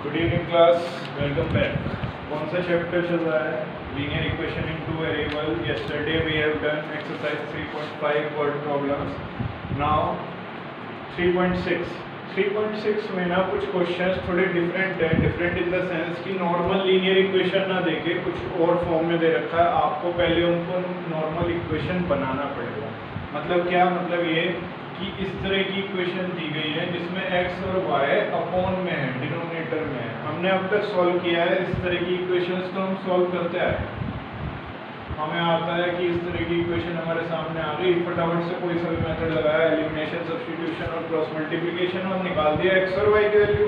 Good evening class, welcome back. कौन सा chapter चल रहा है? Linear equation in two variable. Yesterday we have done exercise 3.5 word problems. Now 3.6 में ना कुछ क्वेश्चंस थोड़े डिफरेंट हैं। डिफरेंट इन द सेंस कि नॉर्मल लीनियर इक्वेशन ना देके कुछ और फॉर्म में दे रखा है। आपको पहले उनको नॉर्मल इक्वेशन बनाना पड़ेगा। मतलब क्या? मतलब ये कि इस तरह की इक्वेशन दी गई है जिसमें x और y अपॉन में है, डिनोमिनेटर में है। हमने अब तक सॉल्व किया है इस तरह की इक्वेशंस, तो हम सॉल्व करते आए। हमें आता है कि इस तरह की इक्वेशन हमारे सामने आ गई, फटाफट से कोई सा भी मेथड लगाया, एलिमिनेशन, सब्स्टिट्यूशन और क्रॉस मल्टीप्लिकेशन, और निकाल दिया x और y की वैल्यू।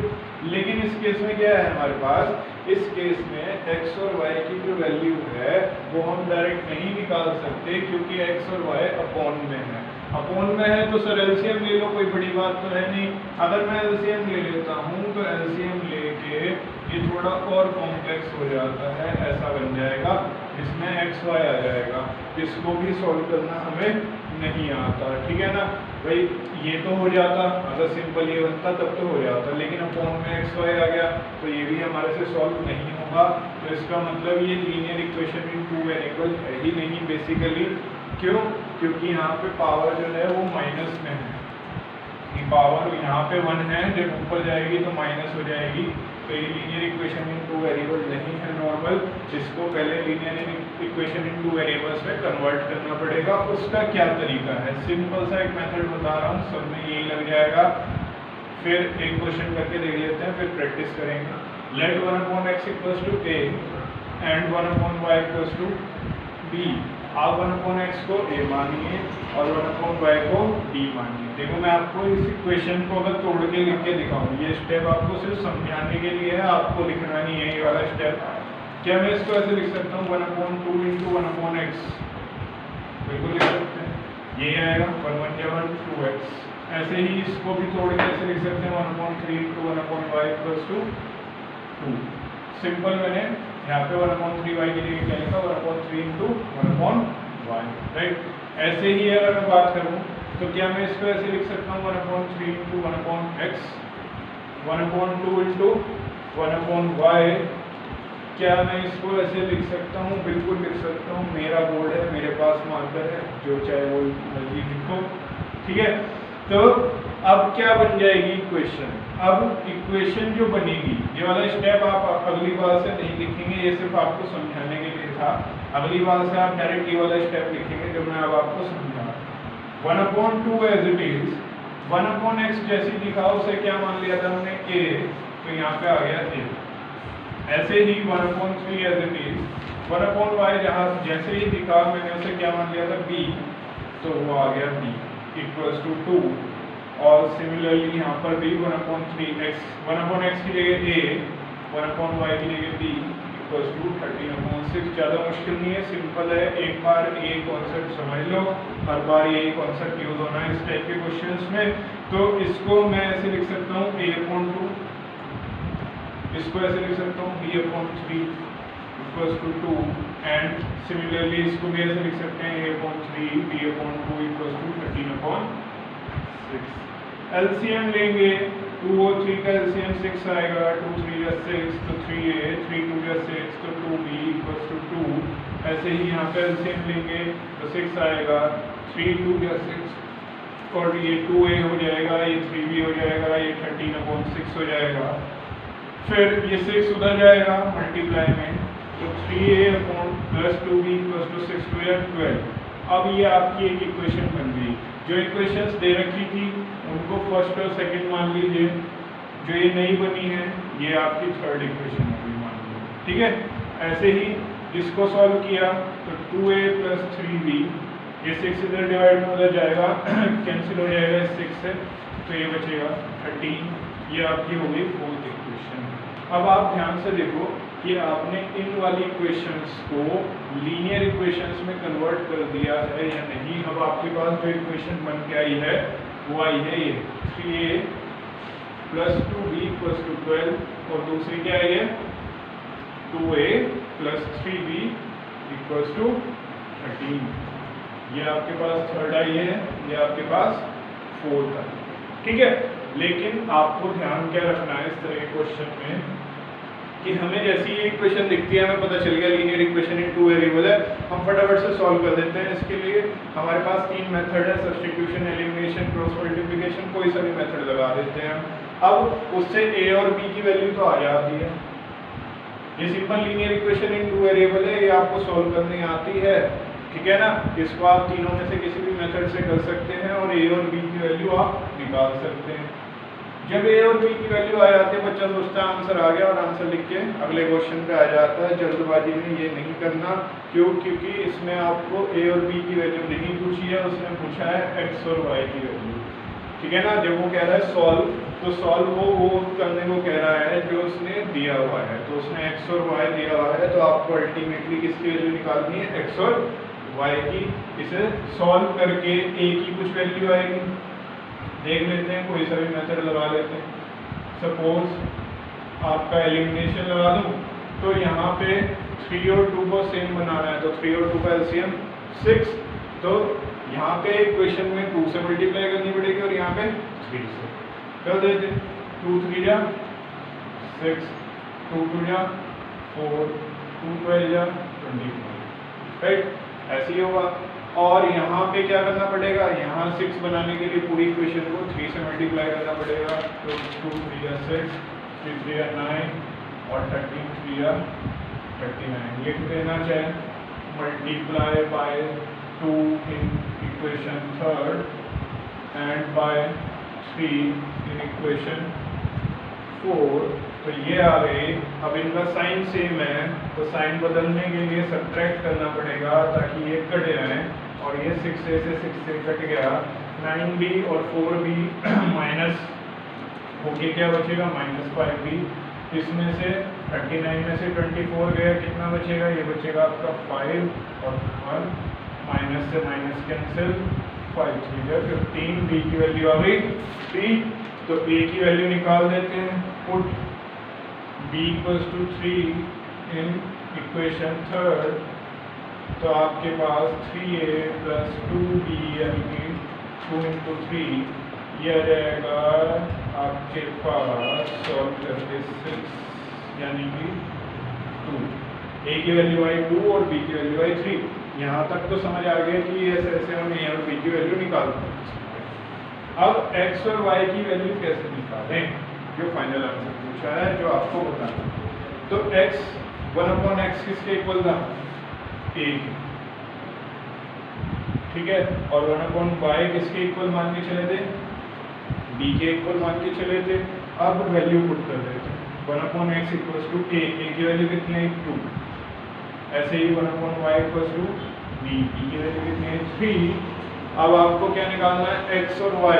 लेकिन इस केस में क्या है हमारे पास? इस केस में x और y की जो वैल्यू है वो हम डायरेक्ट नहीं निकाल सकते क्योंकि x और y अपॉन में है। अपॉन में है तो सर एलसीएम ले लो, कोई बड़ी बात तो है नहीं। अगर मैं एलसीएम ले लेता हूँ तो एलसीएम लेके ये थोड़ा और कॉम्प्लेक्स हो जाता है, ऐसा बन जाएगा जिसमें एक्स वाई आ जाएगा, जिसको भी सॉल्व करना हमें नहीं आता। ठीक है ना भाई? ये तो हो जाता, अगर सिंपल ये बनता तब तो हो जाता, लेकिन अपॉन में एक्स वाई आ गया तो ये भी हमारे से सॉल्व नहीं होगा। तो इसका मतलब ये linear equation in two variable है ही नहीं बेसिकली। क्यों? क्योंकि यहाँ पे पावर जो है वो माइनस में है। पावर यहाँ पे 1 है, जब ऊपर जाएगी तो माइनस हो जाएगी। तो ये linear equation in two variable नहीं है नॉर्मल, जिसको पहले linear equation in two variables में कन्वर्ट करना पड़ेगा। उसका क्या तरीका है? सिंपल सा एक मेथड बता रहा हूँ, सब में यही लग जाएगा। फिर एक क्वेश्चन करके देख लेते हैं, फिर प्रैक्टिस करेंगे। Let 1/x equals to a and 1/y equals to b। आप 1/x को a मानिए और 1/y को b मानिए। देखो मैं आपको इस इक्वेशन को अगर तोड़ के लिख के दिखाऊं, ये स्टेप आपको सिर्फ समझाने के लिए है, आपको लिखना नहीं है ये वाला स्टेप। क्या मैं इसको ऐसे लिख सकता हूँ 1/2 इंटू 1/x? बिल्कुल लिख सकते हैं, ये आएगा 1 × 1 2x। ऐसे ही इसको भी तोड़ के ऐसे लिख सकते हैं 1/3 into 1/y equals to 2। Simple मैंने यहाँ पे 1/3y के लिए क्या लिखा? 1/3 इंटू 1/y, राइट। ऐसे ही अगर मैं बात करूँ तो क्या मैं इसको ऐसे लिख सकता हूँ 1/3 इंटू 1/x, 1/2 इंटू 1/y। क्या मैं इसको ऐसे लिख सकता हूँ? बिल्कुल लिख सकता हूँ। मेरा बोर्ड है, मेरे पास मार्कर है, जो चाहे वो मर्जी लिखो। ठीक है, तो अब क्या बन जाएगी इक्वेशन? अब इक्वेशन जो बनेगी, ये वाला स्टेप आप अगली बार से नहीं लिखेंगे, ये सिर्फ आपको समझाने के लिए था। अगली बार से आप डायरेक्ट ये वाला स्टेप लिखेंगे जो मैं अब आपको समझा। 1/2 एज इट इज, 1/x जैसी लिखा उसे क्या मान लिया था हमने? a, तो यहाँ पे आ गया a। ऐसे ही 1/3 एज इट इज, 1/y जहाँ जैसे ही दिखा मैंने उसे क्या मान लिया था? b, तो वो आ गया b इक्वल्स टू 2। और सिमिलरली यहाँ पर भी 1/3x, 1/x की जगह a, 1/y की जगह b इक्वल्स टू 13/6। ज़्यादा मुश्किल नहीं है, सिंपल है। एक बार ये कॉन्सेप्ट समझ लो, हर बार यही कॉन्सेप्ट यूज होना है इस टाइप के क्वेश्चंस में। तो इसको मैं ऐसे लिख सकता हूँ a/2, इसको ऐसे लिख सकता हूँ b/3 equals to 2, and similarly इसको भी ऐसे लिख सकते हैं a/3 b/2 equals to 13/6। LCM लेंगे, 2 और 3 का एलसीएम 6 आएगा, 2 3 या 6 तो 3a, 3 2 या 6 तो 2b इक्वल्स टू 2। ऐसे ही यहाँ पे एलसीएम लेंगे तो 6 आएगा, 3 2 या 6 और ये 2a हो जाएगा, ये 3b हो जाएगा, ये 13/6 हो जाएगा। फिर ये 6 उधर जाएगा मल्टीप्लाई में, तो 3a plus 2b equals to 6 2 या 12। अब ये आपकी एक इक्वेशन बन गई। जो इक्वेशंस दे रखी थी उनको फर्स्ट और सेकंड मान लीजिए, जो ये नहीं बनी है ये आपकी थर्ड इक्वेशन होगी मान लीजिए। ठीक है, ऐसे ही इसको सॉल्व किया तो 2a प्लस 3b, ये 6 इधर डिवाइड में उधर जाएगा कैंसिल हो जाएगा 6 से, तो ये बचेगा 13। ये आपकी हो गई फोर्थ इक्वेशन। अब आप ध्यान से देखो कि आपने इन वाली इक्वेशंस को लीनियर इक्वेशंस में कन्वर्ट कर दिया है या नहीं। अब आपके पास जो इक्वेशन बन के आई है वो आई है ये 3a plus 2b equals to 12, और दूसरी क्या आई है? 2a plus 3b equals to 13। ये आपके पास थर्ड आई है, ये आपके पास फोर्थ आई। ठीक है, लेकिन आपको ध्यान क्या रखना है इस तरह के क्वेश्चन में कि हमें जैसी ये इक्वेशन दिखती है, हमें पता चल गया linear equation in two variable है, हम फटाफट से सॉल्व कर देते हैं। इसके लिए हमारे पास 3 मेथड है, सब्स्टिट्यूशन, एलिमिनेशन, क्रॉस मल्टीप्लिकेशन, कोई सा भी मेथड लगा देते हैं। अब उससे a और b की वैल्यू तो आ जाती है। ये simple linear equation in two variable है, ये आपको सॉल्व करनी आती है, ठीक है ना। इसको आप तीनों में से किसी भी मेथड से कर सकते हैं और a और b की वैल्यू आप निकाल सकते हैं। जब a और b की वैल्यू आ जाती है, बच्चा सोचता है आंसर आ गया और आंसर लिख के अगले क्वेश्चन पे आ जाता है। जल्दबाजी में ये नहीं करना, क्योंकि इसमें आपको a और b की वैल्यू नहीं पूछी है, उसने पूछा है x और y की वैल्यू, ठीक है ना। जब वो कह रहा है सॉल्व, तो सॉल्व वो करने को कह रहा है जो उसने दिया हुआ है। तो उसने x और y दिया हुआ है, तो आपको अल्टीमेटली किसकी वैल्यू निकालनी है, x और y की। इसे सॉल्व करके a की कुछ वैल्यू आएगी, देख लेते हैं, कोई सा भी मेथड लगा लेते हैं। सपोज आपका एलिमिनेशन लगा दूं, तो यहाँ पे 3 और 2 को सेम बनाना है, तो 3 और 2 का एलसीएम 6, तो यहाँ पे इक्वेशन में 2 से मल्टीप्लाई करनी पड़ेगी और यहाँ पे 3 से कर देते। 2 3 जा 6, 2 2 जा 4, 2 12 जा 24, राइट, ऐसे ही होगा। और यहाँ पे क्या करना पड़ेगा, यहाँ 6 बनाने के लिए पूरी इक्वेशन को 3 से मल्टीप्लाई करना पड़ेगा, तो 2 3 जा 6, 3 3 जा 9 और 13 3 जा 39 लिख देना चाहिए। Multiply by 2 in equation third and by 3 in equation 4, तो ये आ गई। अब इनका साइन सेम है, तो साइन बदलने के लिए सब्ट्रैक्ट करना पड़ेगा ताकि ये कट जाए, और ये 6a से 6 से कट गया, 9b और 4b माइनस होके क्या बचेगा, -5b। इसमें से 39 में से 24 गया, कितना बचेगा, ये बचेगा आपका 5 और 1, माइनस से माइनस कैंसिल, 5 3 जा 15, b की वैल्यू आ गई 3, तो a की वैल्यू निकाल देते हैं। Put b = 3 in equation third, तो आपके पास 3a + 2b यानी कि 2 × 3, यह रहेगा आपके पास सॉल्व करके 6 यानी कि 2। a की वैल्यू आई 2 और b की वैल्यू आई 3। यहाँ तक तो समझ आ गया कि ऐसे ऐसे हम a और b की वैल्यू निकाल सकते हैं। अब x और y की वैल्यू कैसे निकालें, जो फाइनल आंसर पूछा है, जो आपको बताना। तो x 1/x किसके इक्वल था, a, ठीक है, और 1/y किसके इक्वल मान के चले थे, b के इक्वल मान के चले थे। अब वैल्यू पुट कर देते हैं, 1/x = a की वैल्यू कितनी है 2, ऐसे ही 1/y = b की वैल्यू कितनी है 3। अब आपको क्या निकालना है, x और y,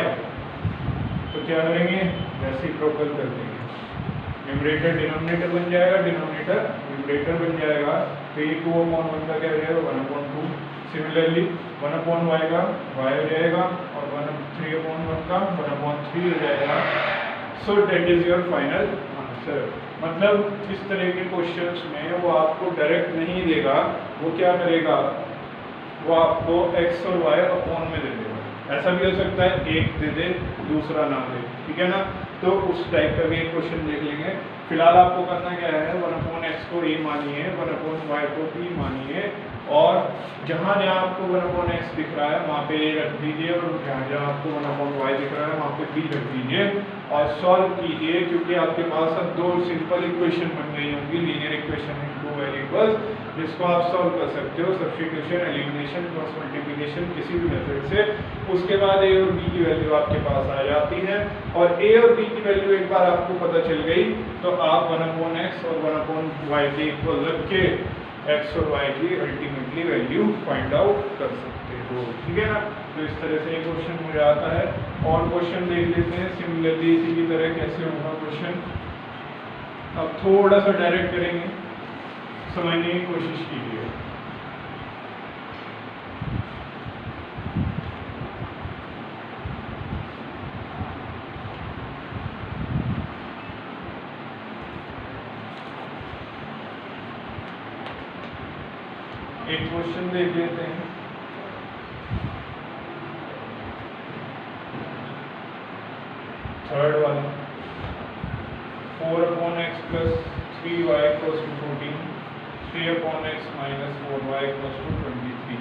तो क्या करेंगे, रेसिप्रोकल कर देंगे, न्यूमरेटर डिनोमिनेटर बन जाएगा, डिनोमिनेटर न्यूमरेटर बन जाएगा, तो ये 2/1 का क्या हो जाएगा 1/2। सिमिलरली 1/y का y हो जाएगा और 3/1 का 1/3 हो जाएगा। So that is your final answer. मतलब इस तरह के क्वेश्चंस में वो आपको डायरेक्ट नहीं देगा, वो क्या करेगा, वो आपको x और y अपॉन में दे देगा। ऐसा भी हो सकता है एक दे दे दूसरा ना दे, ठीक है ना। तो उस टाइप का भी एक क्वेश्चन देख लेंगे। फिलहाल आपको करना क्या है, 1/x को a मानिए, 1/y को b मानिए, और जहाँ जहाँ आपको 1/x दिख रहा है वहाँ पे a रख दीजिए, और जहाँ जहाँ आपको 1/y दिख रहा है वहाँ पे b रख दीजिए और सॉल्व कीजिए। क्योंकि आपके पास अब 2 सिंपल इक्वेशन बन गई होंगी, लीनियर इक्वेशन इन 2 वेरिएबल्स, जिसको आप सॉल्व कर सकते हो सब्स्टिट्यूशन, एलिमिनेशन, क्रॉस मल्टीप्लिकेशन, किसी भी मेथड से। उसके बाद a और b की वैल्यू आपके पास आ जाती है, और a और b की वैल्यू एक बार आपको पता चल गई तो आप 1/x और 1/y के इक्वल रख के x और y की अल्टीमेटली वैल्यू फाइंड आउट कर सकते हो, ठीक है ना। तो इस तरह से ये क्वेश्चन हो जाता है। और क्वेश्चन देख लेते हैं सिमिलरली इसी की तरह कैसे होगा क्वेश्चन। अब थोड़ा सा डायरेक्ट करेंगे, समझने की कोशिश कीजिए। एक क्वेश्चन देख लेते हैं। Third 4/x plus 3y equals to 14, 3/x minus 4y equals to 23।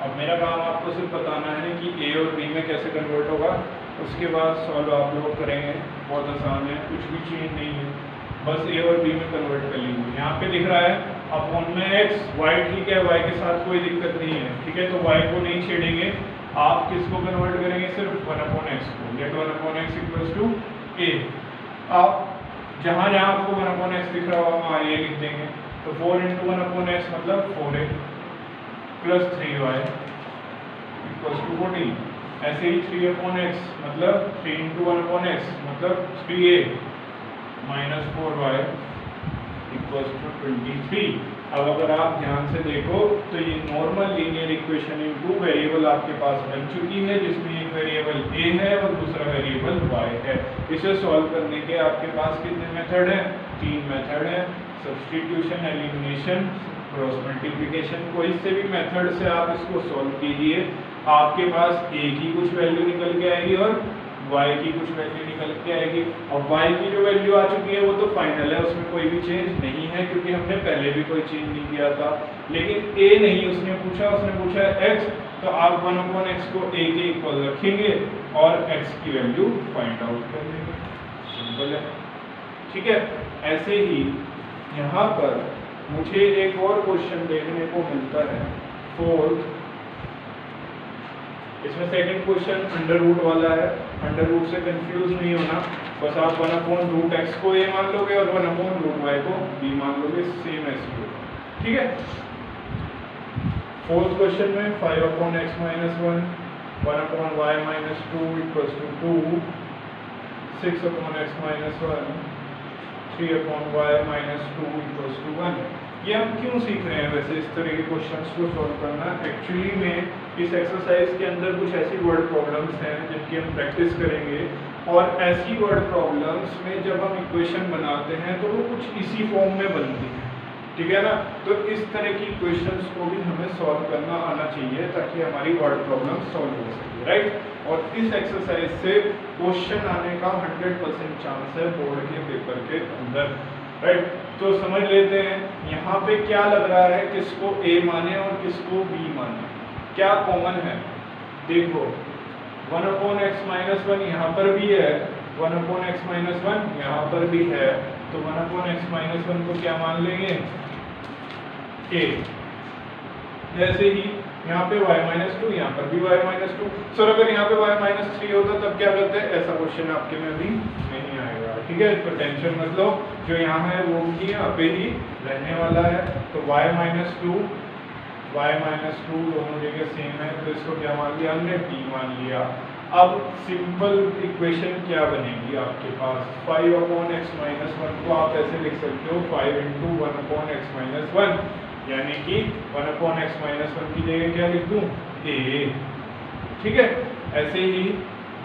अब मेरा काम आपको सिर्फ बताना है कि a और b में कैसे कन्वर्ट होगा, उसके बाद सॉल्व आप लोग करेंगे। बहुत आसान है, कुछ भी चेंज नहीं है, बस a और b में कन्वर्ट कर लीजिए। यहाँ पे दिख रहा है अपॉन में x, y ठीक है, y के साथ कोई दिक्कत नहीं है, ठीक है, तो y को नहीं छेड़ेंगे। आप किसको कन्वर्ट करेंगे, सिर्फ 1/x को। Let 1/x equals to a। आप जहाँ जहाँ आपको 1/x दिख रहा होगा वहाँ a लिख देंगे। तो 4 × 1/x मतलब 4a plus 3y equals to 14। ऐसे ही 3/x मतलब 3 × 1/x मतलब 3a minus 4y equals to 23। अब अगर आप ध्यान से देखो तो ये normal linear equation in two variable आपके पास बन चुकी है, जिसमें एक वेरिएबल a है और दूसरा वेरिएबल y है। इसे सॉल्व करने के आपके पास कितने मेथड हैं, 3 मेथड हैं, सब्स्टिट्यूशन, एलिमिनेशन, क्रॉस मल्टीप्लिकेशन। कोई से भी मेथड से आप इसको सॉल्व कीजिए, आपके पास a की कुछ वैल्यू निकल के आएगी और y की कुछ वैल्यू निकल के आएगी। और y की जो वैल्यू आ चुकी है वो तो फाइनल है, उसमें कोई भी चेंज नहीं है, क्योंकि हमने पहले भी कोई चेंज नहीं किया था। लेकिन a नहीं, उसने पूछा है x, तो आप 1/x को a के इक्वल रखेंगे और x की वैल्यू फाइंड आउट कर लेंगे। सिंपल है, ठीक है। ऐसे ही यहाँ पर मुझे एक और क्वेश्चन देखने को मिलता है, 4th। इसमें सेकंड क्वेश्चन अंडर रूट वाला है। अंडर रूट से कंफ्यूज नहीं होना, बस आप 1/√x को a मान लोगे और 1/√y को b मान लोगे, सेम ऐसे होगा, ठीक है। 4th क्वेश्चन में 5/x minus 1, 1/y minus 2 equals to 2, 6/x minus 1, 3/y minus 2 equals to 1। ये हम क्यों सीख रहे हैं वैसे इस तरह के क्वेश्चंस को सॉल्व करना? एक्चुअली में इस एक्सरसाइज के अंदर कुछ ऐसी वर्ड प्रॉब्लम्स हैं जिनकी हम प्रैक्टिस करेंगे, और ऐसी वर्ड प्रॉब्लम्स में जब हम इक्वेशन बनाते हैं तो वो कुछ इसी फॉर्म में बनती है, ठीक है ना। तो इस तरह की क्वेश्चंस को भी हमें सॉल्व करना आना चाहिए ताकि हमारी वर्ड प्रॉब्लम सॉल्व हो सके, राइट। और इस एक्सरसाइज से क्वेश्चन आने का 100% चांस है बोर्ड के पेपर के अंदर, राइट। तो समझ लेते हैं यहाँ पे क्या लग रहा है, किसको a माने और किसको b माने, क्या कॉमन है। देखो 1/x माइनस 1 यहाँ पर भी है, 1/x माइनस 1 यहाँ पर भी है, तो 1/x माइनस 1 को क्या मान लेंगे, a। जैसे ही यहाँ पे y माइनस 2, यहाँ पर भी y माइनस 2। सर अगर यहाँ पे y माइनस 3 होता तब क्या करते हैं, ऐसा क्वेश्चन आपके में भी नहीं आएगा, ठीक है। तो टेंशन मत लो, जो यहाँ है वो भी यहाँ पे ही रहने वाला है। तो y माइनस 2 दोनों जगह सेम है, तो इसको क्या मान लिया हमने, b मान लिया। अब सिंपल इक्वेशन क्या बनेगी आपके पास, 5/x माइनस 1 को आप ऐसे लिख सकते हो 5 × 1/x माइनस 1, यानी कि 1/x माइनस 1 की जगह क्या लिख दूं, a, ठीक है। ऐसे ही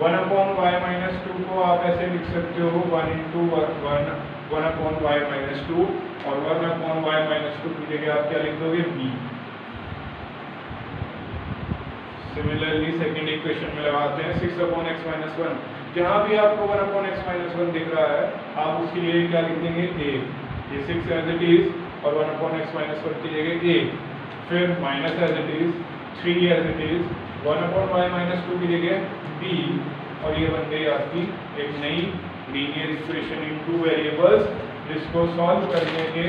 1/y माइनस 2 को आप ऐसे लिख सकते हो 1/y माइनस 2, और 1/y माइनस 2 की जगह आप क्या लिख दोगे, b। सिमिलरली सेकंड इक्वेशन में लगाते हैं 6/x माइनस 1, जहाँ भी आपको 1/x माइनस 1 दिख रहा है आप उसकी जगह क्या लिख देंगे, a। ये 6 एज इट इज और 1/x माइनस 1 की जगह a, फिर minus as it is, 3 as it is, 1/y minus 2 की जगह b, और ये बन गई आपकी एक नई linear equation in two variables, जिसको सॉल्व करने के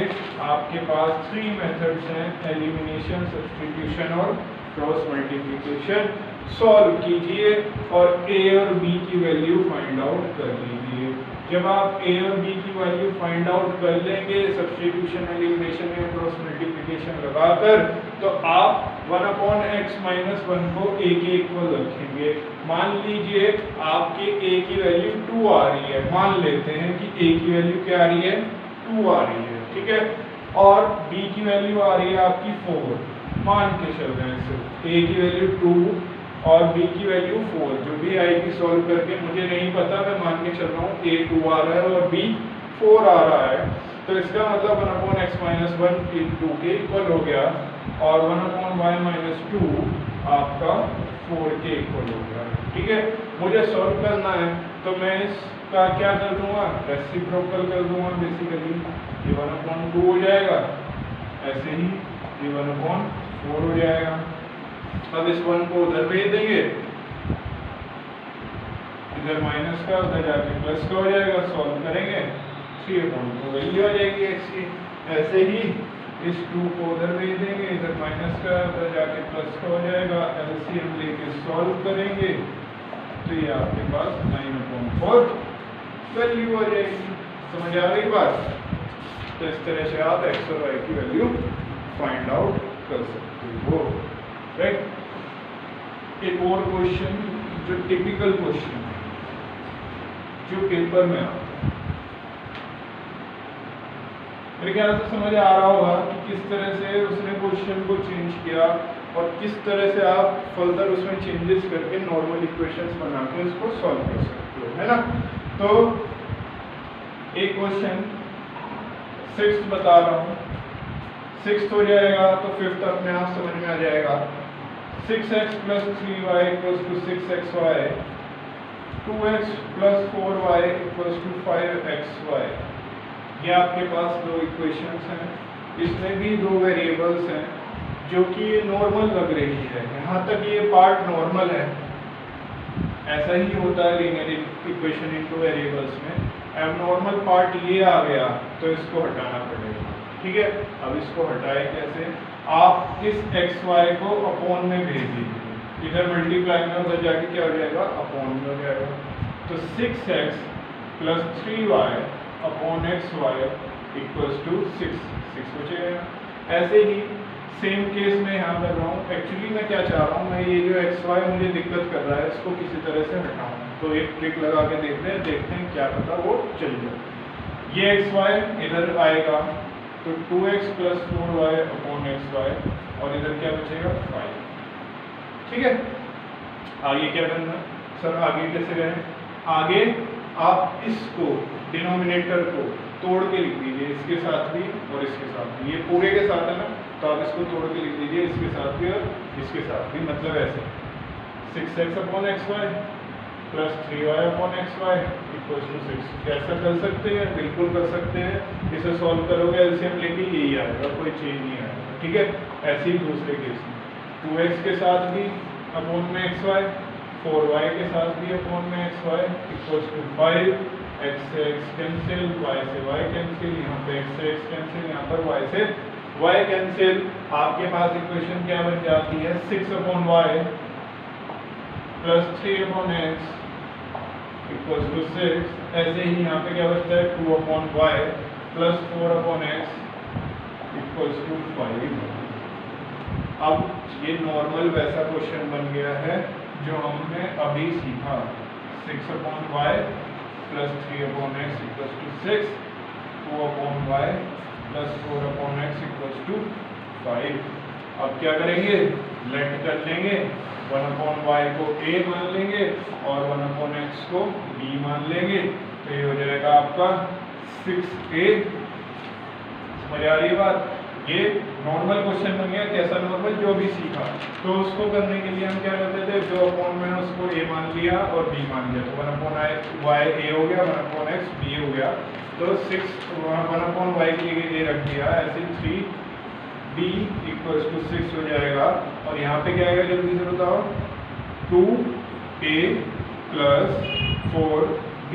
आपके पास 3 मेथड्स हैं, एलिमिनेशन, सब्स्टिट्यूशन और क्रॉस मल्टीप्लिकेशन। सॉल्व कीजिए और a और b की वैल्यू फाइंड आउट कर लीजिए। जब आप a और b की वैल्यू फाइंड आउट कर लेंगे सब्स्टिट्यूशन, एलिमिनेशन या क्रॉस मल्टीप्लिकेशन लगाकर, तो आप 1/x माइनस 1 को a के इक्वल रखेंगे। मान लीजिए आपके a की वैल्यू 2 आ रही है, मान लेते हैं कि a की वैल्यू क्या आ रही है, 2 आ रही है, ठीक है, और b की वैल्यू आ रही है आपकी 4, मान के चल रहे हैं सिर्फ, a की वैल्यू 2 और b की वैल्यू 4, जो भी आएगी सॉल्व करके मुझे नहीं पता, मैं मान के चल रहा हूँ a 2 आ रहा है और b 4 आ रहा है, तो इसका मतलब 1/x माइनस 1 2 के इक्वल हो गया, और 1/y माइनस 2 आपका 4 के इक्वल हो गया, ठीक है। मुझे सॉल्व करना है तो मैं इस का क्या कर दूंगा, रेसिप्रोकल कर दूंगा बेसिकली, ये 1/2 हो जाएगा, ऐसे ही ये 1/4 हो जाएगा। अब इस 1 को उधर भेज देंगे, इधर माइनस का उधर जाके प्लस का हो जाएगा, सॉल्व करेंगे 3/2 वैल्यू आ जाएगी x की। ऐसे ही इस 2 को उधर भेज देंगे, इधर माइनस का उधर जाके प्लस का हो जाएगा, एलसीएम लेके सॉल्व करेंगे तो ये आपके पास 9/4 वैल्यू आ जाएगी। समझ आ रही बात? तो इस तरह से आप x और y की वैल्यू फाइंड आउट कर सकते हो, राइट। एक और क्वेश्चन जो टिपिकल क्वेश्चन है जो पेपर में आता है, मेरे ख्याल से समझ आ रहा होगा कि किस तरह से उसने क्वेश्चन को चेंज किया और किस तरह से आप फर्दर उसमें चेंजेस करके नॉर्मल इक्वेशंस बना के इसको सॉल्व कर सकते हो, है ना। तो एक क्वेश्चन 6th बता रहा हूँ, 6th हो जाएगा तो 5th अपने आप समझ में आ जाएगा। 6x + 3y = 6xy, 2x + 4y = 5xy। ये आपके पास दो इक्वेशंस हैं, इसमें भी दो वेरिएबल्स हैं जो कि ये नॉर्मल लग रही है, यहाँ तक ये पार्ट नॉर्मल है। ऐसा ही होता है लीनियर इक्वेशन इनटू वेरिएबल्स में। अब नॉर्मल पार्ट ये आ गया तो इसको हटाना पड़ेगा, ठीक है। अब इसको हटाए कैसे, आप इस xy को अपॉन में भेज दीजिए, इधर मल्टीप्लाई में उधर जाके क्या हो जाएगा, अपॉन में हो जाएगा। तो 6x + 3y अपॉन xy = 6 बचेगा। ऐसे ही सेम केस में यहाँ कर रहा हूँ। एक्चुअली मैं क्या चाह रहा हूँ, मैं ये जो xy मुझे दिक्कत कर रहा है इसको किसी तरह से हटाऊँ। तो एक ट्रिक लगा के देखते हैं क्या पता वो चल जाए। ये xy इधर आएगा तो 2x + 4y अपॉन xy और इधर क्या बचेगा 5, ठीक है। आगे क्या करना सर, आगे कैसे करें, आगे आप इसको डिनोमिनेटर को तोड़ के लिख दीजिए, इसके साथ भी और इसके साथ भी, ये पूरे के साथ है ना, तो आप इसको तोड़ के लिख दीजिए इसके साथ भी और इसके साथ भी। मतलब ऐसे 6x upon xy + 3y upon xy = 6। कैसा कर सकते हैं, बिल्कुल कर सकते हैं। इसे सॉल्व करोगे एलसीएम लेके यही आएगा, कोई चेंज नहीं आएगा, ठीक है। ऐसे ही दूसरे केस में 2x के साथ भी अपॉन में xy, 4y के साथ भी अपॉन में xy = 5। x से x कैंसिल, y से y कैंसिल, यहाँ पे x से x कैंसिल, यहाँ पर y से y कैंसिल। आपके पास इक्वेशन क्या बन जाती है, 6/y + 3/x = 6। ऐसे ही यहाँ पे क्या बचता है, 2/y + 4/x = 5। अब ये नॉर्मल वैसा क्वेश्चन बन गया है जो हमने अभी सीखा, 6/y + 3/x = 6, 2/y + 4/x = 5। अब क्या करेंगे, लेट कर लेंगे, 1/y को a मान लेंगे और 1/x को b मान लेंगे, तो ये हो जाएगा आपका 6a। समझ आ रही है बात? ये नॉर्मल क्वेश्चन बन गया। कैसा नॉर्मल, जो भी सीखा। तो उसको करने के लिए हम क्या करते थे, जो अपॉन में उसको a मान लिया और b मान लिया, तो 1/y a हो गया, 1/x b हो गया। तो 1/y के लिए a रख दिया, ऐसे 3b = 6 हो जाएगा। और यहाँ पे क्या आएगा जल्दी से बताओ, 2a + 4b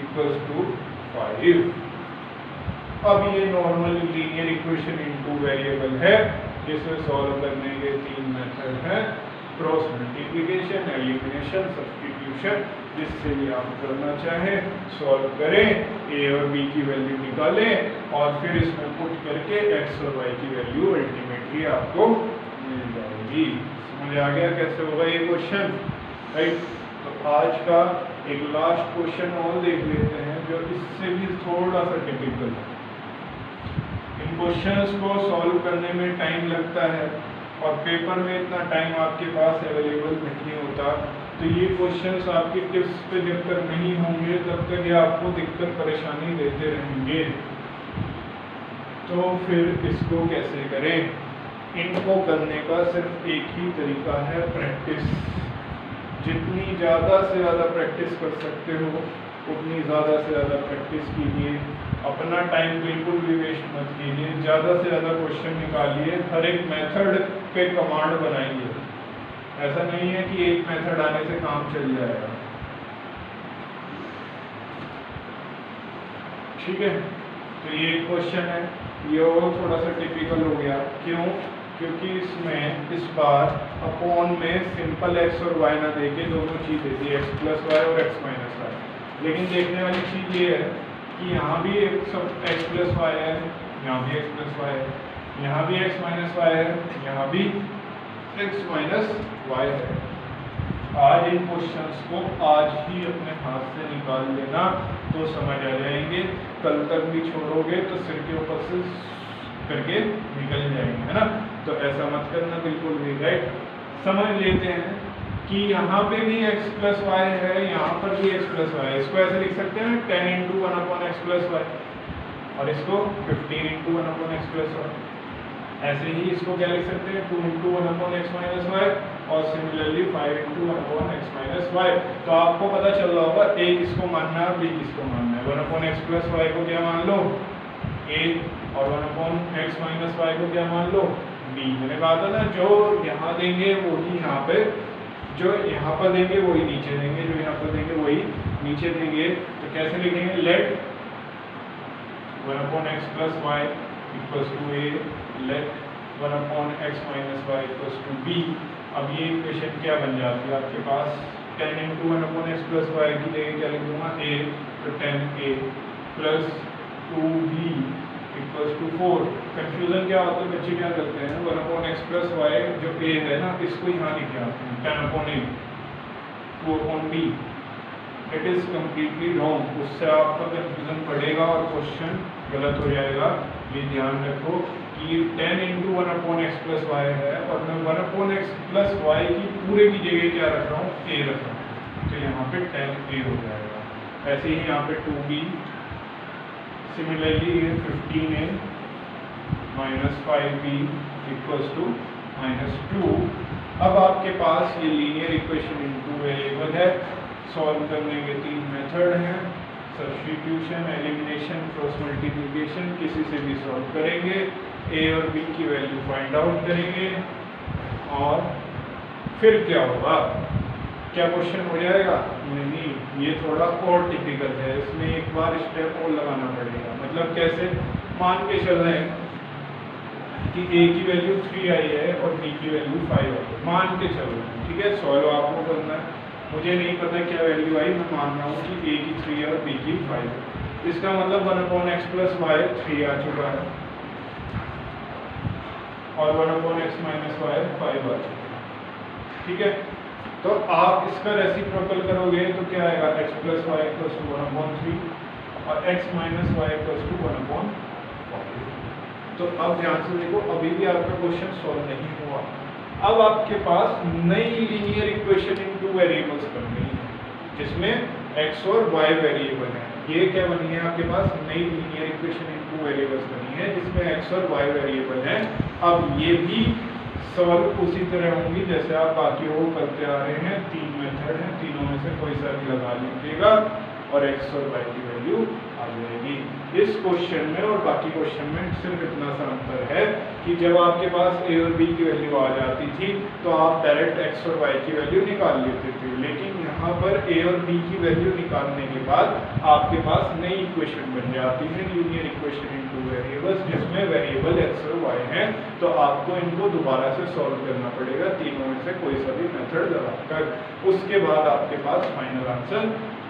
= 5। अब ये normal linear equation into variable है, जिसे सॉल्व करने के 3 मेथड हैं, क्रॉस मल्टीप्लिकेशन, एलिमिनेशन, सब्स्टिट्यूशन। जिससे भी आप करना चाहें सॉल्व करें, a और b की वैल्यू निकालें और फिर इसमें पुट करके x और y की वैल्यू अल्टीमेटली आपको मिल जाएगी। समझ आ गया कैसे होगा ये क्वेश्चन, राइट। तो आज का एक लास्ट क्वेश्चन और देख लेते हैं जो इससे भी थोड़ा सा टिपिकल है। इन क्वेश्चंस को सॉल्व करने में टाइम लगता है और पेपर में इतना टाइम आपके पास अवेलेबल नहीं होता, तो ये क्वेश्चंस आपकी टिप्स पे जब तक नहीं होंगे तब तक ये आपको दिक्कत परेशानी देते रहेंगे। तो फिर इसको कैसे करें, इनको करने का सिर्फ एक ही तरीका है, प्रैक्टिस। जितनी ज़्यादा से ज़्यादा प्रैक्टिस कर सकते हो उतनी ज़्यादा से ज़्यादा प्रैक्टिस कीजिए, अपना टाइम बिल्कुल भी वेस्ट मत कीजिए, ज़्यादा से ज़्यादा क्वेश्चन निकालिए, हर एक मेथड पे कमांड बनाइए। ऐसा नहीं है कि एक मेथड आने से काम चल जाएगा। ठीक है, तो ये एक क्वेश्चन है, ये और थोड़ा सा टिपिकल हो गया। क्यों? क्योंकि इसमें इस बार अपॉन में सिंपल एक्स और वाई ना देके दोनों चीज़ देती है, एक्स प्लस वाई और एक्स माइनस वाई। लेकिन देखने वाली चीज़ ये है कि यहाँ भी सब एक्स प्लस वाई है, यहाँ भी एक्स प्लस वाई है, यहाँ भी एक्स माइनस वाई है, यहाँ भी एक्स माइनस वाई है। आज इन क्वेश्चंस को आज ही अपने हाथ से निकाल लेना तो समझ आ जाएंगे, कल तक भी छोड़ोगे तो सिर के ऊपर से करके निकल जाएंगे, है ना। तो ऐसा मत करना बिल्कुल भी, राइट। समझ लेते हैं कि यहाँ पे भी x प्लस वाई है, यहाँ पर भी x प्लस वाई है। इसको ऐसे लिख सकते हैं 10 इंटू 1/x प्लस वाई, और इसको 15 इंटू 1/x प्लस वाई। ऐसे ही इसको क्या लिख सकते हैं 2 इंटू 1/x माइनस वाई, और similarly 5 into 1/x minus y. तो आपको पता चल रहा होगा a किसको मानना है, b किसको मानना है। 1/x प्लस वाई को क्या मान लो a, और 1/x माइनस वाई को क्या मान लो b। मैंने कहा था ना, जो यहाँ देंगे वही यहाँ पे, जो यहाँ पर देंगे वही नीचे देंगे, जो यहाँ पर देंगे वही नीचे देंगे। तो कैसे लिखेंगे, let 1/x plus y equals to a, let 1/x minus y equals to b। अब ये इक्वेशन क्या बन जाती है आपके पास, 10 इंटू 1/x प्लस वाई की जगह क्या लिख दूंगा a, तो 10a plus 2b equals to 4। Confusion क्या होता है, बच्चे क्या करते हैं 1/x प्लस वाई जो a है ना, इसको यहाँ लिखे आते हैं 10/a 2/b। It is completely wrong, उससे आपका कंफ्यूजन पड़ेगा और क्वेश्चन गलत हो जाएगा। ये ध्यान रखो कि 10 इंटू 1/x प्लस वाई है, और मैं 1/x प्लस वाई की पूरे की जगह क्या रख रहा हूँ, a रख रहा हूँ, तो यहाँ पे 10a हो जाएगा। ऐसे ही यहाँ पे 2b, सिमिलरली ये 15a minus 5b equals to -2। अब आपके पास ये linear equation in two variable है। सॉल्व करने के 3 मेथड हैं, सब्स्टिट्यूशन, एलिमिनेशन, क्रॉस मल्टीप्लिकेशन। किसी से भी सॉल्व करेंगे, a और b की वैल्यू फाइंड आउट करेंगे, और फिर क्या होगा, क्या क्वेश्चन हो जाएगा? नहीं, ये थोड़ा और टिपिकल है, इसमें एक बार स्टेप और लगाना पड़ेगा। मतलब कैसे, मान के चल रहे हैं कि a की वैल्यू 3 आई है और b की वैल्यू 5 आई है, मान के चल रहे हैं, ठीक है। सॉल्व आपको करना है, मुझे नहीं पता क्या वैल्यू आई, मैं मान रहा हूँ कि a की 3 है और b की 5 है। इसका मतलब 1/x प्लस वाई 3 आ चुका है, और 1/x माइनस वाई 5 आ चुका है, ठीक है। तो आप इसका रेसिप्रोकल करोगे तो क्या आएगा, x plus y equals to 1/3 और x minus y equals to 1/4। तो अब ध्यान से देखो, अभी भी आपका क्वेश्चन सॉल्व नहीं हुआ। अब आपके पास नई linear equation in two variables बन गई है, जिसमें x और y वेरिएबल है। ये क्या बनी है आपके पास, नई linear equation in two variables बनी है, जिसमें x और y वेरिएबल है। अब ये भी सॉल्व उसी तरह होंगी जैसे आप बाकी वो करते आ रहे हैं। 3 मेथड हैं, तीनों में से कोई सा भी लगा लीजिएगा और x और y की वैल्यू आ जाएगी। इस क्वेश्चन में और बाकी क्वेश्चन में सिर्फ इतना सा अंतर है कि जब आपके पास a और b की वैल्यू आ जाती थी तो आप डायरेक्ट x और y की वैल्यू निकाल लेते थे, लेकिन यहाँ पर a और b की वैल्यू निकालने के बाद आपके पास नई इक्वेशन बन जाती है, linear equation in two variables, जिसमें वेरिएबल x और y हैं। तो आपको इनको दोबारा से सॉल्व करना पड़ेगा, तीनों में से कोई सा भी मेथड लगाकर, उसके बाद आपके पास फाइनल आंसर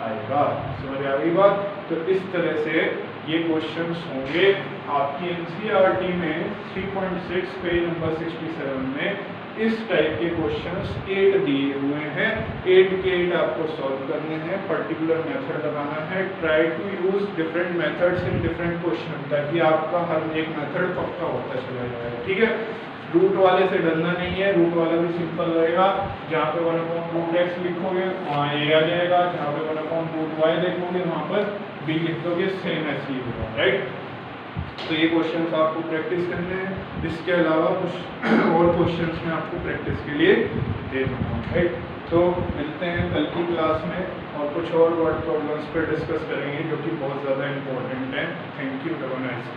आएगा। समझ आ गई बात? तो इस तरह से ये क्वेश्चंस होंगे आपकी एनसीईआरटी में 3.6 पेज नंबर 67 में। इस टाइप के क्वेश्चंस 8 दिए हुए हैं, 8 के 8 आपको सॉल्व करने हैं, पर्टिकुलर मेथड लगाना है। Try to use different methods in different question, ताकि आपका हर एक मेथड पक्का होता चला जाएगा, ठीक है। रूट वाले से डरना नहीं है, रूट वाला भी सिंपल रहेगा। जहाँ पे 1/√x लिखोगे वहाँ a आ जाएगा, जहाँ पे 1/√y लिखोगे वहाँ पर b लिख दोगे, सेम ऐसे ही होगा, राइट। तो ये क्वेश्चंस आपको प्रैक्टिस करने हैं। इसके अलावा कुछ और क्वेश्चंस मैं आपको प्रैक्टिस के लिए दे दूँगा, राइट। तो मिलते हैं कल की क्लास में और कुछ और वर्ड प्रॉब्लम्स पर डिस्कस करेंगे जो कि बहुत ज़्यादा इम्पोर्टेंट हैं। Thank you, have a nice day.